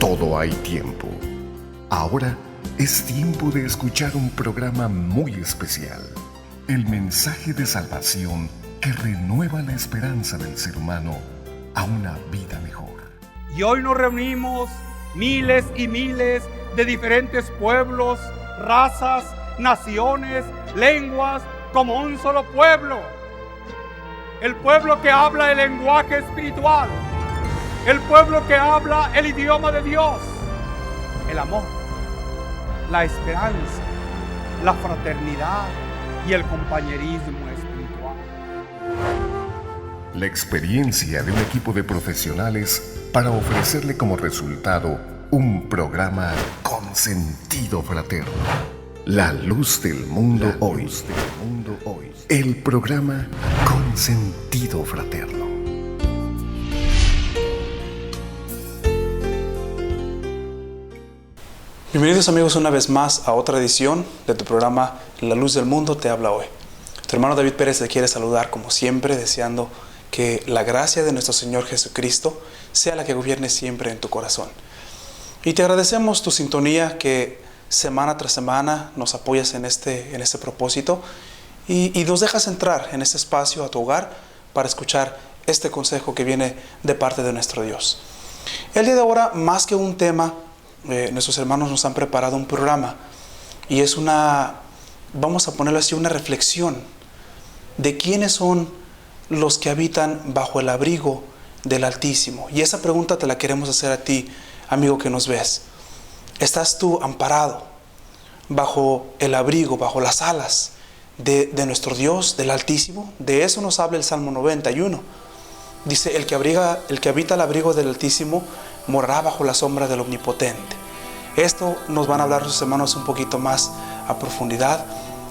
todo hay tiempo. Ahora es tiempo de escuchar un programa muy especial. El mensaje de salvación que renueva la esperanza del ser humano a una vida mejor. Y hoy nos reunimos miles y miles de diferentes pueblos, razas, naciones, lenguas, como un solo pueblo. El pueblo que habla el lenguaje espiritual. El pueblo que habla el idioma de Dios. El amor, la esperanza, la fraternidad y el compañerismo espiritual. La experiencia de un equipo de profesionales para ofrecerle como resultado un programa con sentido fraterno. La luz del mundo hoy. El programa con sentido fraterno. Bienvenidos amigos una vez más a otra edición de tu programa La Luz del Mundo te habla hoy. Tu hermano David Pérez te quiere saludar como siempre, deseando que la gracia de nuestro Señor Jesucristo sea la que gobierne siempre en tu corazón. Y te agradecemos tu sintonía, que semana tras semana nos apoyas en este propósito y nos dejas entrar en este espacio a tu hogar para escuchar este consejo que viene de parte de nuestro Dios. El día de ahora, más que un tema, nuestros hermanos nos han preparado un programa y es vamos a ponerlo así, una reflexión de quiénes son los que habitan bajo el abrigo del Altísimo. Y esa pregunta te la queremos hacer a ti, amigo que nos ves. ¿Estás tú amparado bajo el abrigo, bajo las alas de nuestro Dios, del Altísimo? De eso nos habla el Salmo 91. Dice, el que habita el abrigo del Altísimo morará bajo la sombra del Omnipotente. Esto nos van a hablar los hermanos un poquito más a profundidad.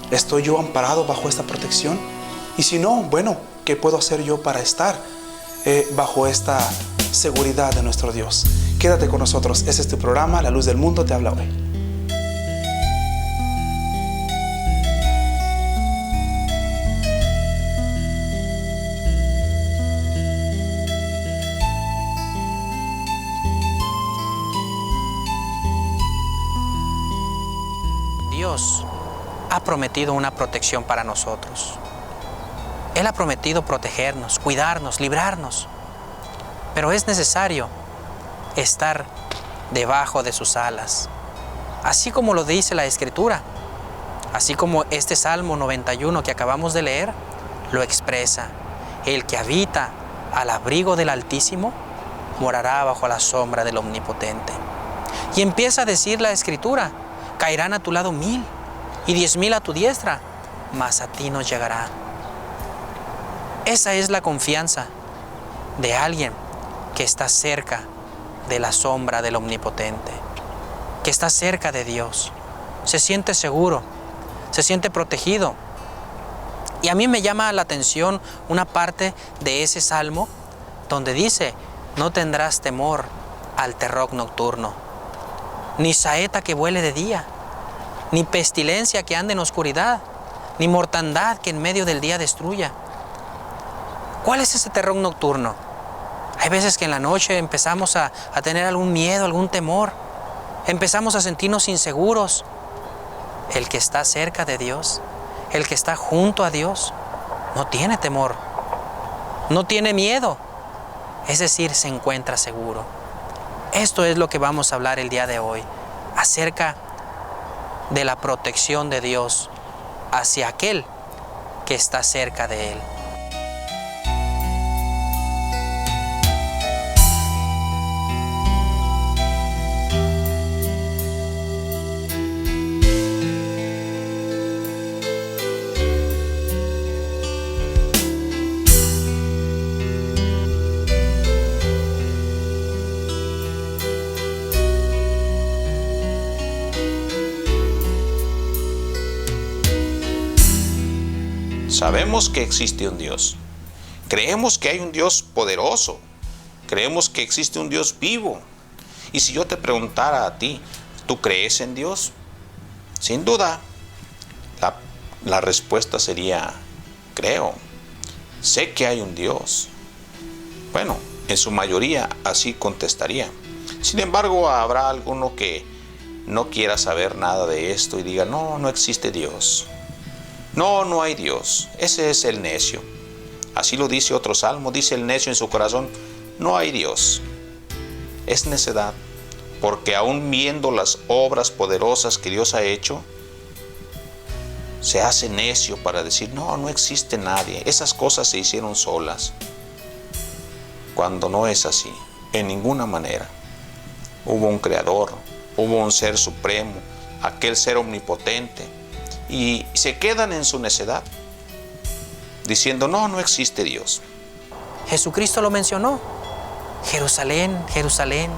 ¿Estoy yo amparado bajo esta protección? Y si no, bueno, ¿qué puedo hacer yo para estar bajo esta seguridad de nuestro Dios? Quédate con nosotros. Este es tu programa, La Luz del Mundo te habla hoy. Dios ha prometido una protección para nosotros. Él ha prometido protegernos, cuidarnos, librarnos. Pero es necesario estar debajo de sus alas. Así como lo dice la Escritura, así como este Salmo 91 que acabamos de leer, lo expresa. El que habita al abrigo del Altísimo morará bajo la sombra del Omnipotente. Y empieza a decir la Escritura, caerán a tu lado 1000 y 10,000 a tu diestra, mas a ti no llegará. Esa es la confianza de alguien que está cerca de la sombra del Omnipotente, que está cerca de Dios. Se siente seguro, se siente protegido. Y a mí me llama la atención una parte de ese salmo donde dice, no tendrás temor al terror nocturno, ni saeta que vuele de día, ni pestilencia que ande en oscuridad, ni mortandad que en medio del día destruya. ¿Cuál es ese terror nocturno? Hay veces que en la noche empezamos a tener algún miedo, algún temor. Empezamos a sentirnos inseguros. El que está cerca de Dios, el que está junto a Dios, no tiene temor, no tiene miedo. Es decir, se encuentra seguro. Esto es lo que vamos a hablar el día de hoy, acerca de la protección de Dios hacia aquel que está cerca de Él. Sabemos que existe un Dios. Creemos que hay un Dios poderoso. Creemos que existe un Dios vivo. Y si yo te preguntara a ti, ¿tú crees en Dios? Sin duda, la respuesta sería, creo. Sé que hay un Dios. Bueno, en su mayoría así contestaría. Sin embargo, habrá alguno que no quiera saber nada de esto y diga, no, no existe Dios. No, no hay Dios. Ese es el necio. Así lo dice otro salmo, dice el necio en su corazón, no hay Dios. Es necedad, porque aún viendo las obras poderosas que Dios ha hecho, se hace necio para decir, no, no existe nadie. Esas cosas se hicieron solas. Cuando no es así, en ninguna manera. Hubo un creador, hubo un ser supremo, aquel ser omnipotente, y se quedan en su necedad, diciendo, no, no existe Dios. Jesucristo lo mencionó. Jerusalén, Jerusalén,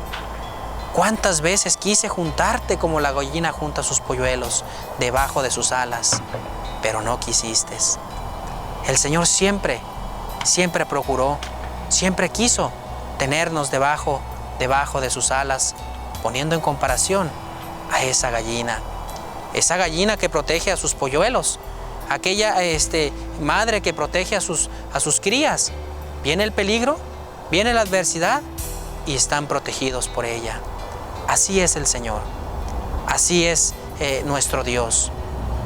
¿cuántas veces quise juntarte como la gallina junta sus polluelos debajo de sus alas? Pero no quisiste. El Señor siempre procuró, siempre quiso tenernos debajo de sus alas, poniendo en comparación a esa gallina que protege a sus polluelos, aquella madre que protege a sus crías. Viene el peligro, viene la adversidad y están protegidos por ella. Así es el Señor, así es nuestro Dios.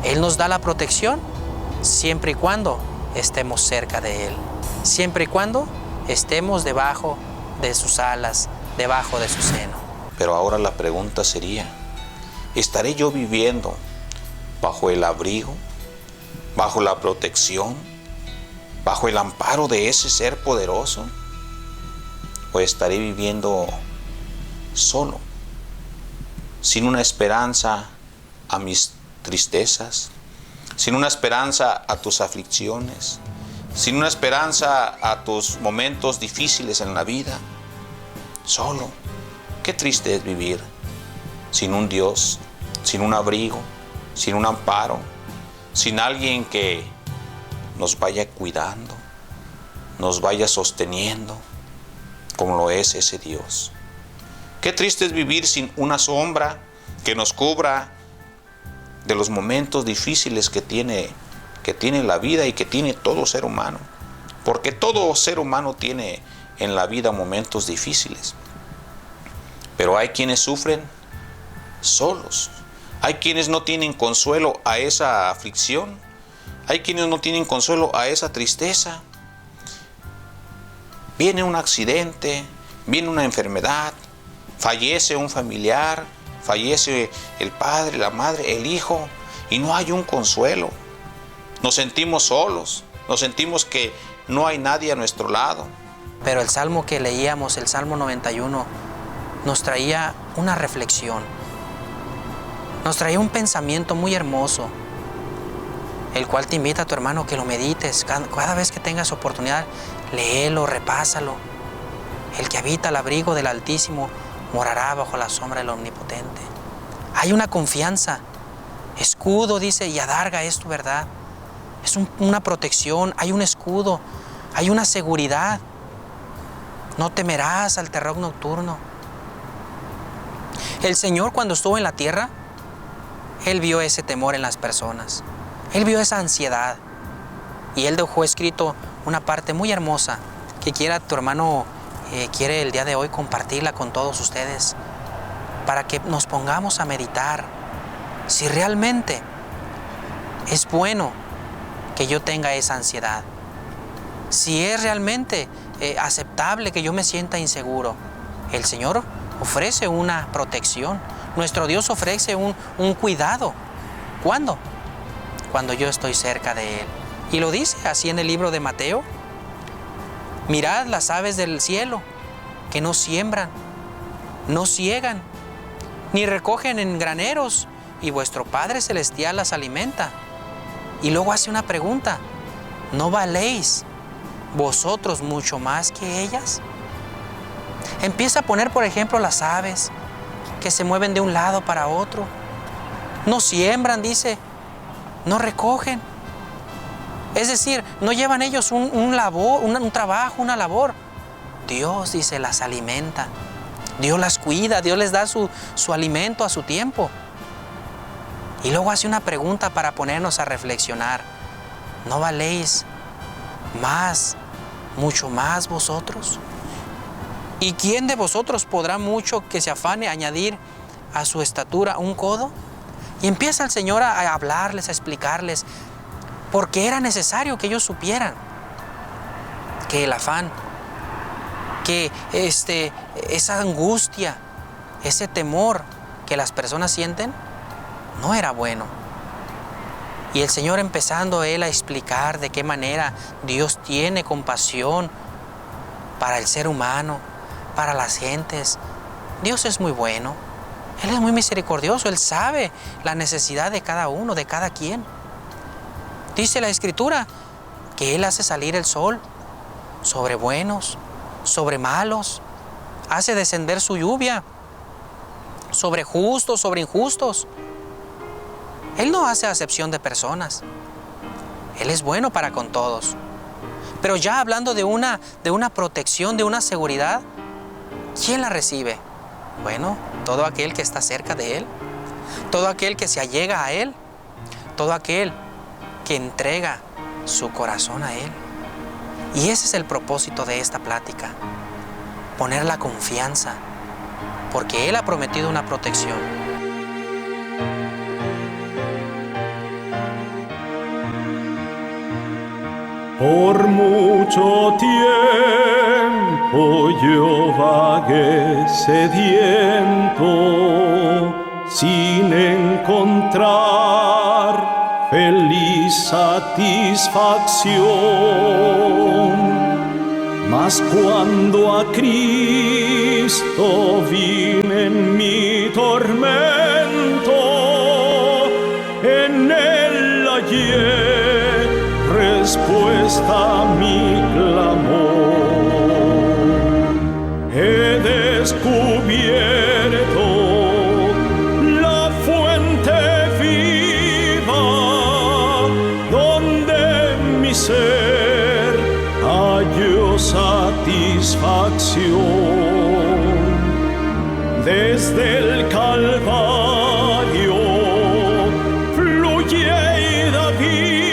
Él nos da la protección siempre y cuando estemos cerca de Él, siempre y cuando estemos debajo de sus alas, debajo de su seno. Pero ahora la pregunta sería, ¿estaré yo viviendo bajo el abrigo, bajo la protección, bajo el amparo de ese ser poderoso? ¿O estaré viviendo solo, sin una esperanza a mis tristezas, sin una esperanza a tus aflicciones, sin una esperanza a tus momentos difíciles en la vida? Solo. Qué triste es vivir sin un Dios, sin un abrigo, sin un amparo, sin alguien que nos vaya cuidando, nos vaya sosteniendo, como lo es ese Dios. Qué triste es vivir sin una sombra que nos cubra de los momentos difíciles que tiene la vida y que tiene todo ser humano. Porque todo ser humano tiene en la vida momentos difíciles. Pero hay quienes sufren solos. Hay quienes no tienen consuelo a esa aflicción. Hay quienes no tienen consuelo a esa tristeza. Viene un accidente, viene una enfermedad, fallece un familiar, fallece el padre, la madre, el hijo, y no hay un consuelo. Nos sentimos solos, nos sentimos que no hay nadie a nuestro lado. Pero el salmo que leíamos, el Salmo 91, nos traía una reflexión, nos traía un pensamiento muy hermoso, el cual te invita a tu hermano que lo medites. Cada vez que tengas oportunidad, léelo, repásalo. El que habita al abrigo del Altísimo morará bajo la sombra del Omnipotente. Hay una confianza, escudo, dice, y adarga es tu verdad. Es una protección, hay un escudo, hay una seguridad. No temerás al terror nocturno. El Señor, cuando estuvo en la tierra, Él vio ese temor en las personas. Él vio esa ansiedad. Y Él dejó escrito una parte muy hermosa que quiera tu hermano, quiere el día de hoy compartirla con todos ustedes, para que nos pongamos a meditar si realmente es bueno que yo tenga esa ansiedad, si es realmente aceptable que yo me sienta inseguro. El Señor ofrece una protección, nuestro Dios ofrece un cuidado. ¿Cuándo? Cuando yo estoy cerca de Él. Y lo dice así en el libro de Mateo: mirad las aves del cielo, que no siembran, no siegan, ni recogen en graneros, y vuestro Padre Celestial las alimenta. Y luego hace una pregunta: ¿no valéis vosotros mucho más que ellas? Empieza a poner, por ejemplo, las aves que se mueven de un lado para otro. No siembran, dice, no recogen. Es decir, no llevan ellos un trabajo, una labor. Dios, dice, las alimenta. Dios las cuida, Dios les da su alimento a su tiempo. Y luego hace una pregunta para ponernos a reflexionar: ¿no valéis más, mucho más vosotros? ¿Y quién de vosotros podrá mucho que se afane añadir a su estatura un codo? Y empieza el Señor a hablarles, a explicarles, porque era necesario que ellos supieran que el afán, que esa angustia, ese temor que las personas sienten, no era bueno. Y el Señor empezando Él a explicar de qué manera Dios tiene compasión para el ser humano, para las gentes. Dios es muy bueno, Él es muy misericordioso, Él sabe la necesidad de cada uno, de cada quien. Dice la Escritura que Él hace salir el sol sobre buenos, sobre malos, hace descender su lluvia sobre justos, sobre injustos. Él no hace acepción de personas. Él es bueno para con todos. Pero ya hablando de una protección, de una seguridad, ¿quién la recibe? Bueno, todo aquel que está cerca de Él, todo aquel que se allega a Él, todo aquel que entrega su corazón a Él. Y ese es el propósito de esta plática, poner la confianza, porque Él ha prometido una protección. Por mucho tiempo yo vagué sediento, sin encontrar feliz satisfacción. Mas cuando a Cristo vine en mi tormento, en Él hallé respuesta a mi clamor. He descubierto la fuente viva, donde mi ser halló satisfacción. Desde el Calvario fluye la vida,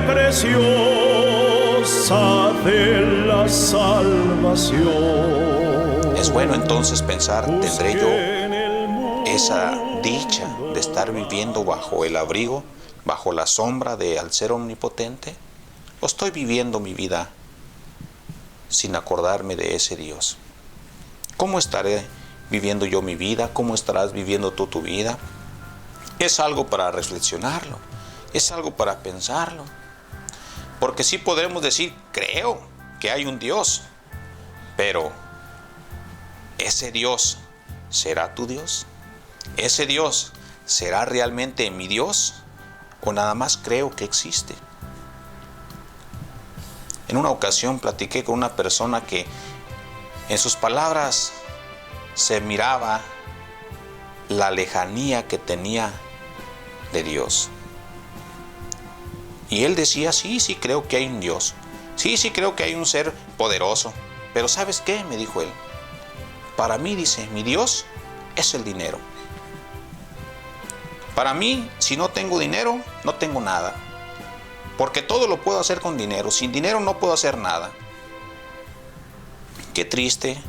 preciosa de la salvación. Es bueno entonces pensar, ¿tendré yo esa dicha de estar viviendo bajo el abrigo, bajo la sombra al Ser Omnipotente? ¿O estoy viviendo mi vida sin acordarme de ese Dios? ¿Cómo estaré viviendo yo mi vida? ¿Cómo estarás viviendo tú tu vida? Es algo para reflexionarlo, es algo para pensarlo. Porque sí podremos decir, creo que hay un Dios, pero ¿ese Dios será tu Dios? ¿Ese Dios será realmente mi Dios? ¿O nada más creo que existe? En una ocasión platiqué con una persona que en sus palabras se miraba la lejanía que tenía de Dios. Y él decía, sí creo que hay un Dios. Sí creo que hay un ser poderoso. Pero ¿sabes qué? Me dijo él. Para mí, dice, mi Dios es el dinero. Para mí, si no tengo dinero, no tengo nada. Porque todo lo puedo hacer con dinero. Sin dinero no puedo hacer nada. Qué triste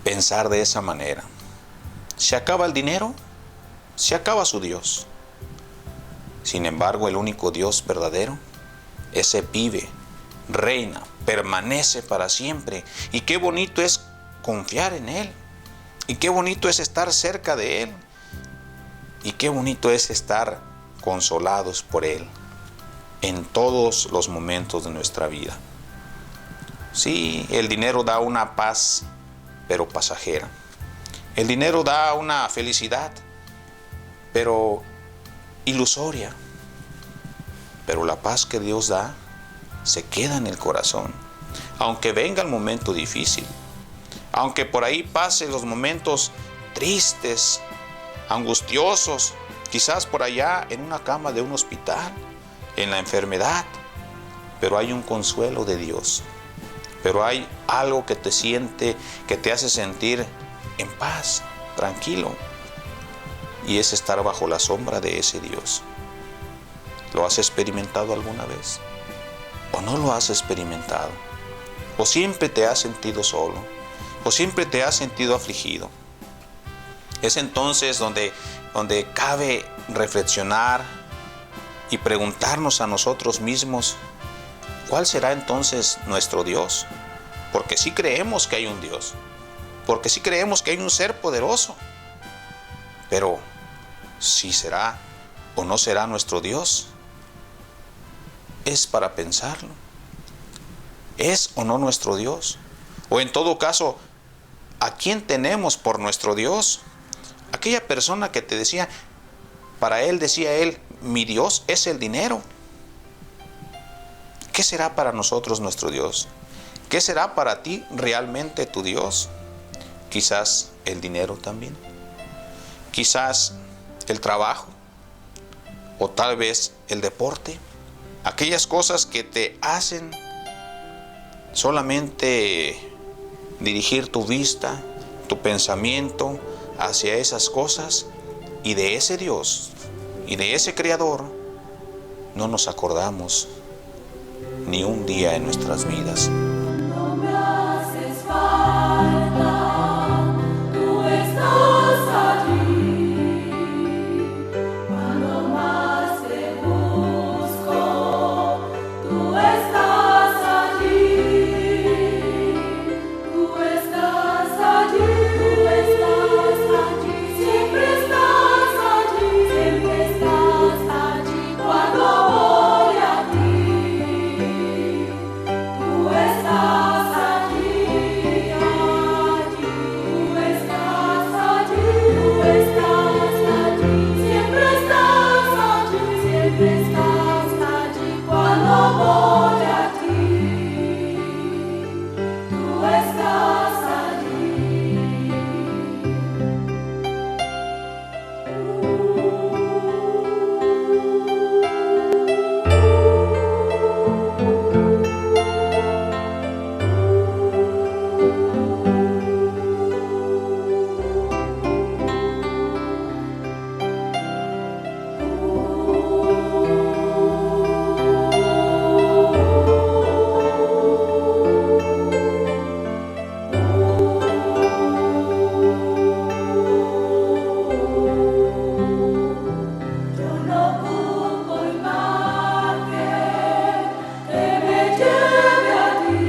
pensar de esa manera. Se acaba el dinero, se acaba su Dios. Sin embargo, el único Dios verdadero, ese vive, reina, permanece para siempre. Y qué bonito es confiar en Él. Y qué bonito es estar cerca de Él. Y qué bonito es estar consolados por Él en todos los momentos de nuestra vida. Sí, el dinero da una paz, pero pasajera. El dinero da una felicidad, pero ilusoria. Pero la paz que Dios da se queda en el corazón. Aunque venga el momento difícil, aunque por ahí pasen los momentos tristes, angustiosos, quizás por allá en una cama de un hospital, en la enfermedad, pero hay un consuelo de Dios. Pero hay algo que te hace sentir en paz, tranquilo. Y es estar bajo la sombra de ese Dios. ¿Lo has experimentado alguna vez? ¿O no lo has experimentado? ¿O siempre te has sentido solo? ¿O siempre te has sentido afligido? Es entonces donde cabe reflexionar y preguntarnos a nosotros mismos, ¿cuál será entonces nuestro Dios? Porque sí creemos que hay un Dios, porque sí creemos que hay un ser poderoso, pero ¿sí será o no será nuestro Dios? Es para pensarlo. ¿Es o no nuestro Dios? O en todo caso, ¿a quién tenemos por nuestro Dios? Aquella persona que te decía, para él decía él, mi Dios es el dinero. ¿Qué será para nosotros nuestro Dios? ¿Qué será para ti realmente tu Dios? Quizás el dinero también. Quizás el trabajo. O tal vez el deporte. Aquellas cosas que te hacen solamente dirigir tu vista, tu pensamiento hacia esas cosas, y de ese Dios y de ese Creador no nos acordamos ni un día en nuestras vidas. No me haces falta, tú estás allí. Cuando más te busco, tú estás allí. Tú estás allí, tú estás allí. Siempre estás allí, siempre estás allí. Cuando voy a ti, tú estás allí, allí. Tú estás allí, tú estás allí. Siempre estás allí, siempre estás allí. Cuando voy a ti, tú estás allí. Yo no busco imagen que me lleve a ti.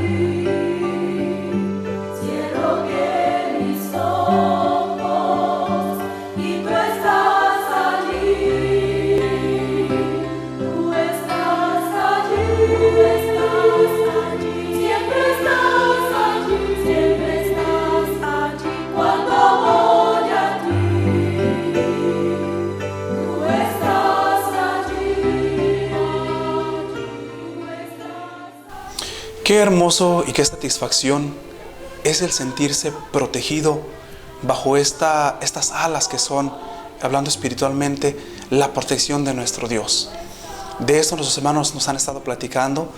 Cierro bien mis ojos y tú estás allí. Tú estás allí, tú estás allí. Siempre estás allí, siempre estás allí. Cuando voy a ti, tú estás allí, tú estás. Qué hermoso y qué satisfacción es el sentirse protegido bajo estas alas que son, hablando espiritualmente, la protección de nuestro Dios. De esto nuestros hermanos nos han estado platicando,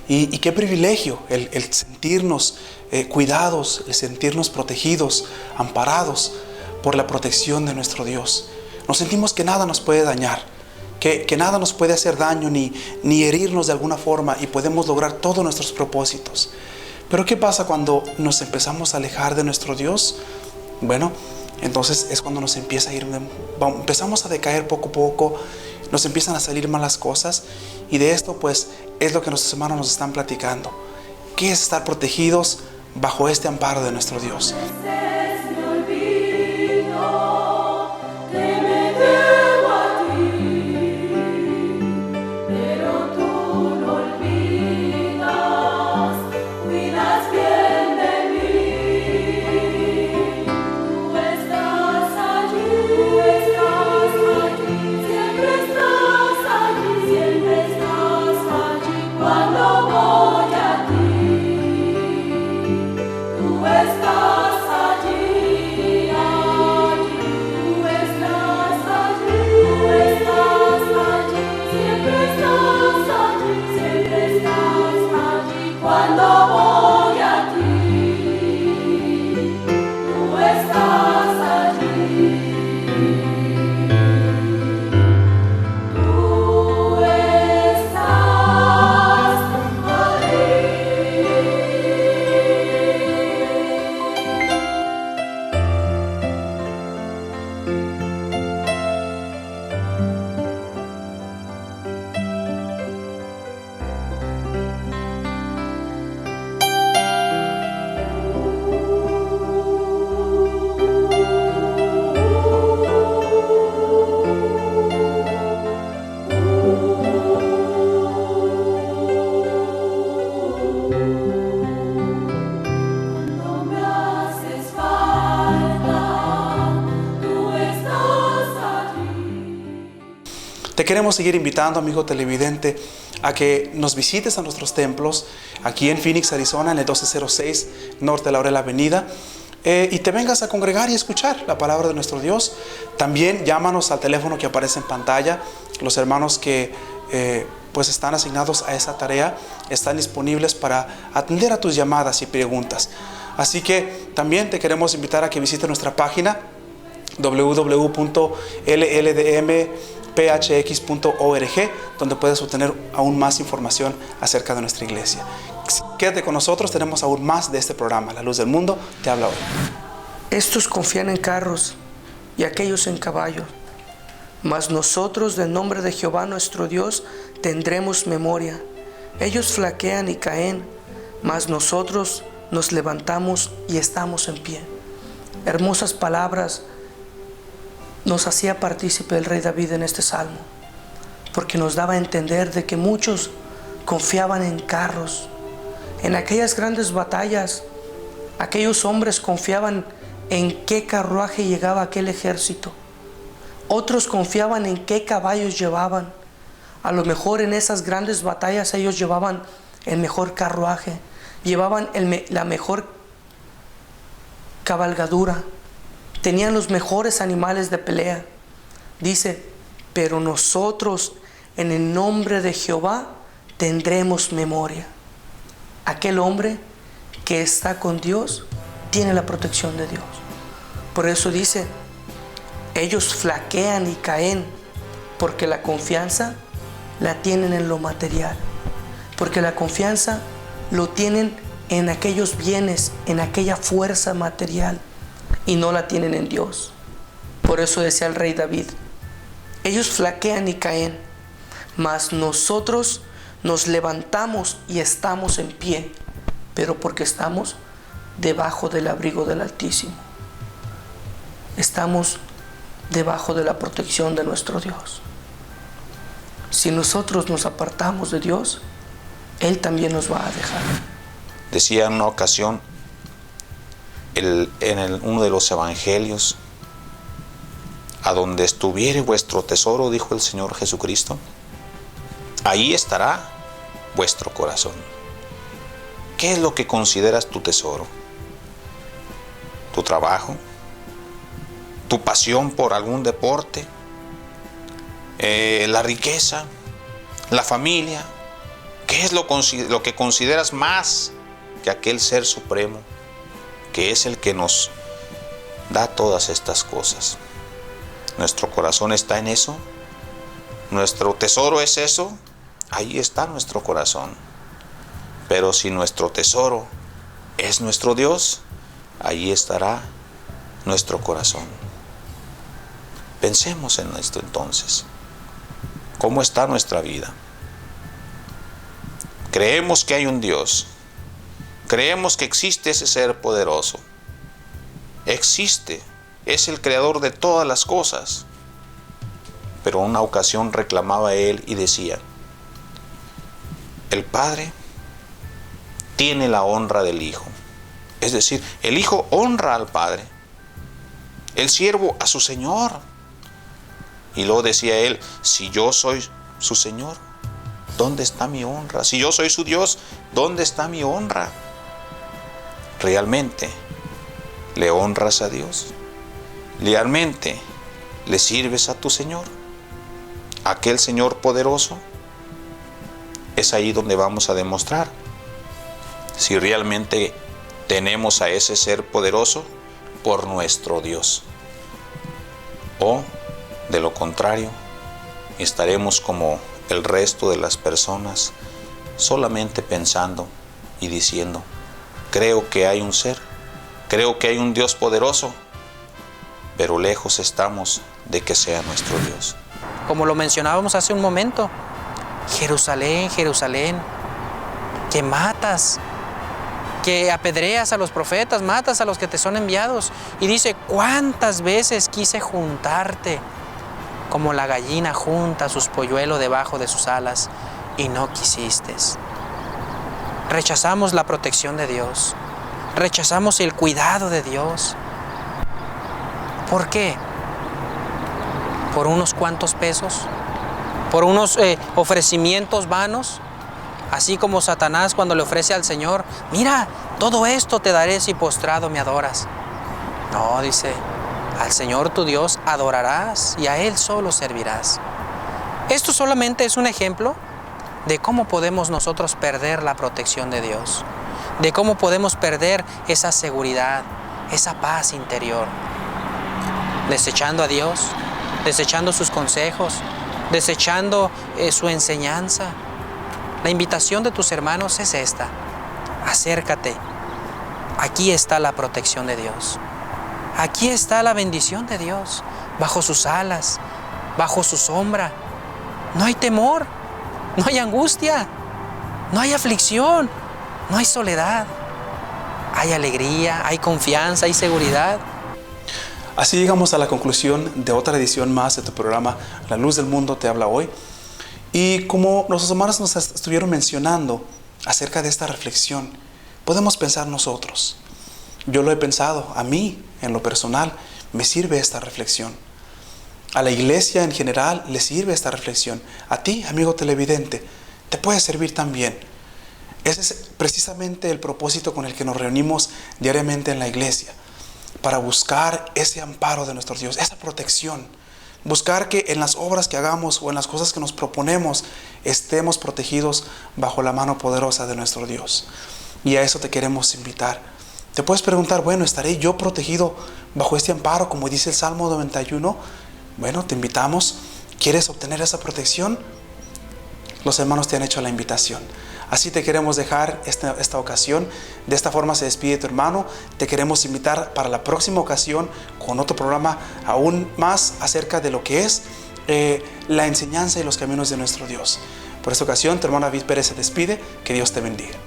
y qué privilegio el sentirnos cuidados, el sentirnos protegidos, amparados por la protección de nuestro Dios. Nos sentimos que nada nos puede dañar, que nada nos puede hacer daño ni herirnos de alguna forma, y podemos lograr todos nuestros propósitos. Pero ¿qué pasa cuando nos empezamos a alejar de nuestro Dios? Bueno, entonces es cuando nos empieza a ir, empezamos a decaer poco a poco, nos empiezan a salir malas cosas, y de esto pues es lo que nuestros hermanos nos están platicando. ¿Qué es estar protegidos bajo este amparo de nuestro Dios? Es mi olvido que me debo a ti, pero tú no olvidas, cuidas bien de mí. Tú estás allí, siempre estás allí, siempre estás allí. Cuando voy a ti, tú estás allí. Te queremos seguir invitando, amigo televidente, a que nos visites a nuestros templos aquí en Phoenix, Arizona, en el 1206 Norte Laurel Avenida, y te vengas a congregar y escuchar la palabra de nuestro Dios. También llámanos al teléfono que aparece en pantalla. Los hermanos que pues están asignados a esa tarea están disponibles para atender a tus llamadas y preguntas. Así que también te queremos invitar a que visites nuestra página www.lldmphx.org, donde puedes obtener aún más información acerca de nuestra iglesia. Quédate con nosotros, tenemos aún más de este programa. La Luz del Mundo te habla hoy. Estos confían en carros y aquellos en caballos, mas nosotros del nombre de Jehová nuestro Dios tendremos memoria. Ellos flaquean y caen, mas nosotros nos levantamos y estamos en pie. Hermosas palabras nos hacía partícipe el rey David en este salmo, porque nos daba a entender de que muchos confiaban en carros. En aquellas grandes batallas, aquellos hombres confiaban en qué carruaje llegaba aquel ejército. Otros confiaban en qué caballos llevaban. A lo mejor en esas grandes batallas ellos llevaban el mejor carruaje, llevaban la mejor cabalgadura, tenían los mejores animales de pelea. Dice, pero nosotros en el nombre de Jehová tendremos memoria. Aquel hombre que está con Dios tiene la protección de Dios. Por eso dice, ellos flaquean y caen porque la confianza la tienen en lo material, porque la confianza lo tienen en aquellos bienes, en aquella fuerza material, y no la tienen en Dios. Por eso decía el rey David, ellos flaquean y caen, mas nosotros nos levantamos y estamos en pie, pero porque estamos debajo del abrigo del Altísimo. Estamos debajo de la protección de nuestro Dios. Si nosotros nos apartamos de Dios, Él también nos va a dejar. Decía en una ocasión uno de los evangelios, a donde estuviere vuestro tesoro, dijo el Señor Jesucristo, ahí estará vuestro corazón. ¿Qué es lo que consideras tu tesoro? ¿Tu trabajo? ¿Tu pasión por algún deporte? ¿La riqueza? ¿La familia? ¿Qué es lo que consideras más que aquel Ser Supremo, que es el que nos da todas estas cosas? ¿Nuestro corazón está en eso? ¿Nuestro tesoro es eso? Ahí está nuestro corazón. Pero si nuestro tesoro es nuestro Dios, ahí estará nuestro corazón. Pensemos en esto entonces. ¿Cómo está nuestra vida? Creemos que hay un Dios. Creemos que existe ese ser poderoso. Existe. Es el creador de todas las cosas. Pero en una ocasión reclamaba él y decía, el Padre tiene la honra del Hijo. Es decir, el Hijo honra al Padre, el siervo a su Señor. Y luego decía él, si yo soy su Señor, ¿dónde está mi honra? Si yo soy su Dios, ¿dónde está mi honra? ¿Realmente le honras a Dios? ¿Realmente le sirves a tu Señor? Aquel Señor poderoso. Es ahí donde vamos a demostrar si realmente tenemos a ese ser poderoso por nuestro Dios. O, de lo contrario, estaremos como el resto de las personas, solamente pensando y diciendo, creo que hay un ser, creo que hay un Dios poderoso, pero lejos estamos de que sea nuestro Dios. Como lo mencionábamos hace un momento, Jerusalén, Jerusalén, que matas, que apedreas a los profetas, matas a los que te son enviados. Y dice, ¿cuántas veces quise juntarte como la gallina junta sus polluelos debajo de sus alas y no quisiste? Rechazamos la protección de Dios, rechazamos el cuidado de Dios. ¿Por qué? ¿Por unos cuantos pesos? por unos ofrecimientos vanos, así como Satanás cuando le ofrece al Señor, mira, todo esto te daré si postrado me adoras. No, dice, al Señor tu Dios adorarás y a Él solo servirás. Esto solamente es un ejemplo de cómo podemos nosotros perder la protección de Dios, de cómo podemos perder esa seguridad, esa paz interior, desechando a Dios, desechando sus consejos, desechando su enseñanza. La invitación de tus hermanos es esta: acércate. Aquí está la protección de Dios. Aquí está la bendición de Dios, bajo sus alas, bajo su sombra. No hay temor, no hay angustia, no hay aflicción, no hay soledad. Hay alegría, hay confianza, hay seguridad. Así llegamos a la conclusión de otra edición más de tu programa La Luz del Mundo te habla hoy. Y como los hermanos nos estuvieron mencionando acerca de esta reflexión, podemos pensar nosotros. Yo lo he pensado, a mí, en lo personal, me sirve esta reflexión. A la iglesia en general le sirve esta reflexión. A ti, amigo televidente, te puede servir también. Ese es precisamente el propósito con el que nos reunimos diariamente en la iglesia, para buscar ese amparo de nuestro Dios, esa protección. Buscar que en las obras que hagamos o en las cosas que nos proponemos estemos protegidos bajo la mano poderosa de nuestro Dios. Y a eso te queremos invitar. Te puedes preguntar, bueno, ¿estaré yo protegido bajo este amparo como dice el Salmo 91? Bueno, te invitamos. ¿Quieres obtener esa protección? Los hermanos te han hecho la invitación. Así te queremos dejar esta ocasión. De esta forma se despide tu hermano. Te queremos invitar para la próxima ocasión con otro programa aún más acerca de lo que es la enseñanza y los caminos de nuestro Dios. Por esta ocasión, tu hermano David Pérez se despide. Que Dios te bendiga.